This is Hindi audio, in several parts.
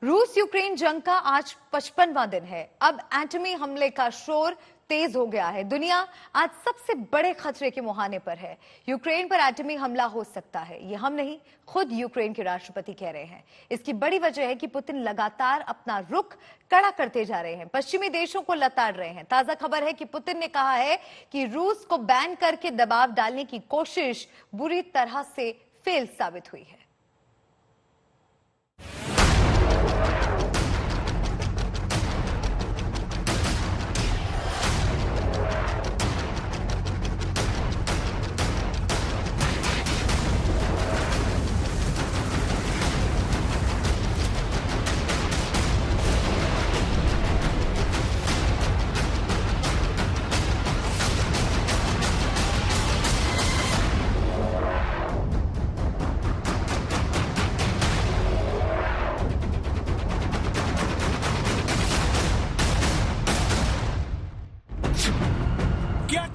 रूस यूक्रेन जंग का आज 55वां दिन है। अब एटमी हमले का शोर तेज हो गया है। दुनिया आज सबसे बड़े खतरे के मुहाने पर है। यूक्रेन पर एटमी हमला हो सकता है, ये हम नहीं, खुद यूक्रेन के राष्ट्रपति कह रहे हैं। इसकी बड़ी वजह है कि पुतिन लगातार अपना रुख कड़ा करते जा रहे हैं, पश्चिमी देशों को लताड़ रहे हैं। ताजा खबर है कि पुतिन ने कहा है कि रूस को बैन करके दबाव डालने की कोशिश बुरी तरह से फेल साबित हुई है।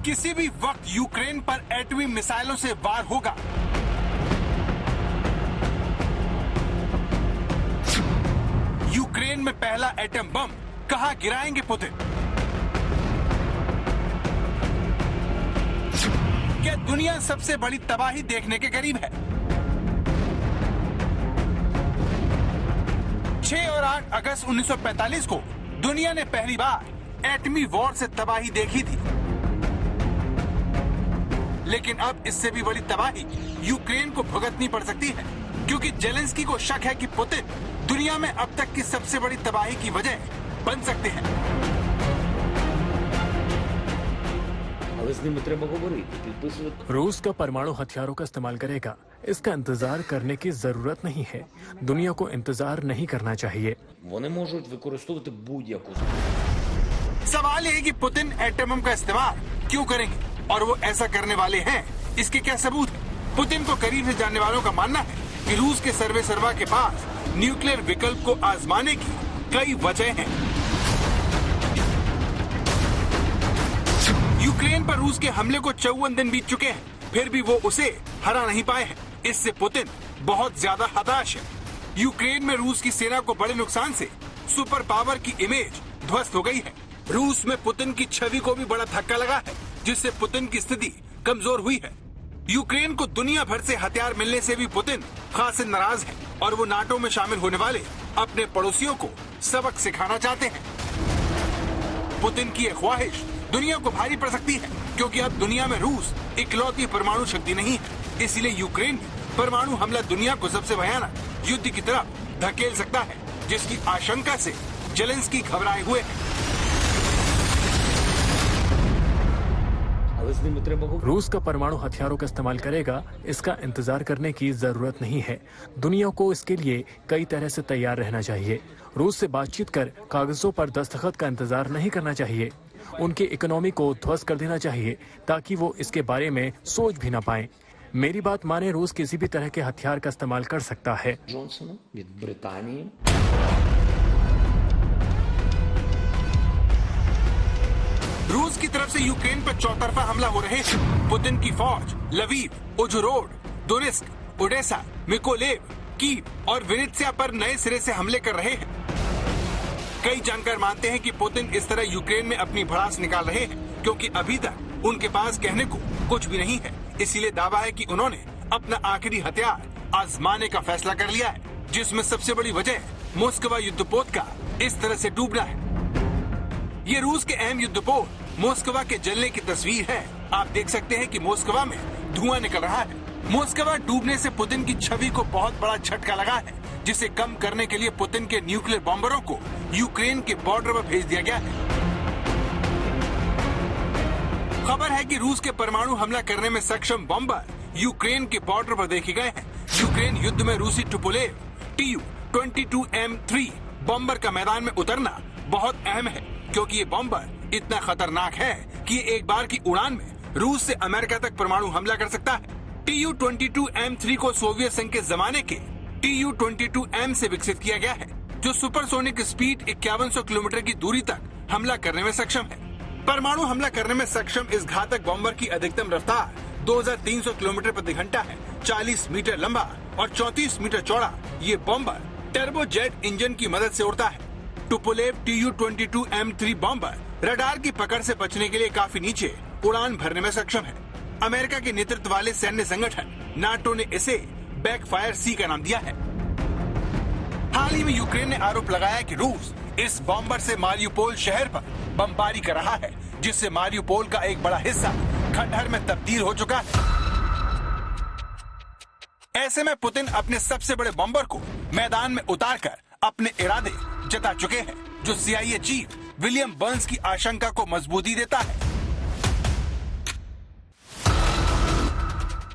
किसी भी वक्त यूक्रेन पर एटमी मिसाइलों से वार होगा। यूक्रेन में पहला एटम बम कहां गिराएंगे पुतिन? क्या दुनिया सबसे बड़ी तबाही देखने के करीब है? 6 और 8 अगस्त 1945 को दुनिया ने पहली बार एटमी वॉर से तबाही देखी थी, लेकिन अब इससे भी बड़ी तबाही यूक्रेन को भुगतनी पड़ सकती है, क्योंकि जेलेंस्की को शक है कि पुतिन दुनिया में अब तक की सबसे बड़ी तबाही की वजह बन सकते हैं। रूस का परमाणु हथियारों का इस्तेमाल करेगा, इसका इंतजार करने की जरूरत नहीं है। दुनिया को इंतजार नहीं करना चाहिए। सवाल ये है कि पुतिन एटम बम का इस्तेमाल क्यों करेंगे और वो ऐसा करने वाले हैं, इसके क्या सबूत है? पुतिन को करीब से जानने वालों का मानना है कि रूस के सर्वे सर्वा के पास न्यूक्लियर विकल्प को आजमाने की कई वजह हैं। यूक्रेन पर रूस के हमले को 54 दिन बीत चुके हैं, फिर भी वो उसे हरा नहीं पाए हैं। इससे पुतिन बहुत ज्यादा हताश है। यूक्रेन में रूस की सेना को बड़े नुकसान से सुपर पावर की इमेज ध्वस्त हो गई है। रूस में पुतिन की छवि को भी बड़ा धक्का लगा है, जिससे पुतिन की स्थिति कमजोर हुई है। यूक्रेन को दुनिया भर से हथियार मिलने से भी पुतिन खासे नाराज है और वो नाटो में शामिल होने वाले अपने पड़ोसियों को सबक सिखाना चाहते हैं। पुतिन की यह ख्वाहिश दुनिया को भारी पड़ सकती है, क्योंकि अब दुनिया में रूस इकलौती परमाणु शक्ति नहीं है। इसलिए यूक्रेन परमाणु हमला दुनिया को सबसे भयानक युद्ध की तरफ धकेल सकता है, जिसकी आशंका से जेलेंस्की घबराए हुए हैं। रूस का परमाणु हथियारों का इस्तेमाल करेगा, इसका इंतजार करने की जरूरत नहीं है। दुनिया को इसके लिए कई तरह से तैयार रहना चाहिए। रूस से बातचीत कर कागजों पर दस्तखत का इंतजार नहीं करना चाहिए। उनकी इकोनॉमी को ध्वस्त कर देना चाहिए, ताकि वो इसके बारे में सोच भी न पाए। मेरी बात माने, रूस किसी भी तरह के हथियार का इस्तेमाल कर सकता है। रूस की तरफ से यूक्रेन पर चौतरफा हमला हो रहे हैं। पुतिन की फौज Lviv, ओजुरोड, Donetsk, Odesa, Mykolaiv, Kyiv और विनित्सिया पर नए सिरे से हमले कर रहे हैं। कई जानकार मानते हैं कि पुतिन इस तरह यूक्रेन में अपनी भड़ास निकाल रहे हैं, क्योंकि अभी तक उनके पास कहने को कुछ भी नहीं है। इसीलिए दावा है कि उन्होंने अपना आखिरी हथियार आजमाने का फैसला कर लिया है, जिसमें सबसे बड़ी वजह मोस्कवा युद्धपोत का इस तरह से डूबना है। ये रूस के अहम युद्धपोत मोस्कवा के जलने की तस्वीर है। आप देख सकते हैं कि मोस्कवा में धुआं निकल रहा है। मोस्कवा डूबने से पुतिन की छवि को बहुत बड़ा झटका लगा है, जिसे कम करने के लिए पुतिन के न्यूक्लियर बॉम्बरों को यूक्रेन के बॉर्डर पर भेज दिया गया है। खबर है कि रूस के परमाणु हमला करने में सक्षम बॉम्बर यूक्रेन के बॉर्डर पर देखे गए हैं। यूक्रेन युद्ध में रूसी टुपोलेव Tu-22M3 बॉम्बर का मैदान में उतरना बहुत अहम है, क्योंकि ये बॉम्बर इतना खतरनाक है कि ये एक बार की उड़ान में रूस से अमेरिका तक परमाणु हमला कर सकता है। Tu-22M3 को सोवियत संघ के जमाने के Tu-22M से विकसित किया गया है, जो सुपरसोनिक स्पीड 5100 किलोमीटर की दूरी तक हमला करने में सक्षम है। परमाणु हमला करने में सक्षम इस घातक बॉम्बर की अधिकतम रफ्तार 2300 किलोमीटर प्रति घंटा है। 40 मीटर लंबा और 34 मीटर चौड़ा ये बॉम्बर टर्बोजेट इंजन की मदद से उड़ता है। Tupolev Tu-22 M3 bomber radar की पकड़ से बचने के लिए काफी नीचे उड़ान भरने में सक्षम है। अमेरिका के नेतृत्व वाले सैन्य संगठन नाटो ने इसे बैकफायर सी का नाम दिया है। हाल ही में यूक्रेन ने आरोप लगाया कि रूस इस बॉम्बर से मारियुपोल शहर पर बमबारी कर रहा है, जिससे मारियुपोल का एक बड़ा हिस्सा खंडहर में तब्दील हो चुका है। ऐसे में पुतिन अपने सबसे बड़े बॉम्बर को मैदान में उतारकर अपने इरादे जता चुके हैं, जो CIA चीफ विलियम बर्न्स की आशंका को मजबूती देता है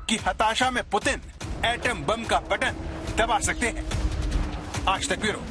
कि हताशा में पुतिन एटम बम का बटन दबा सकते हैं। आज तक ब्यूरो।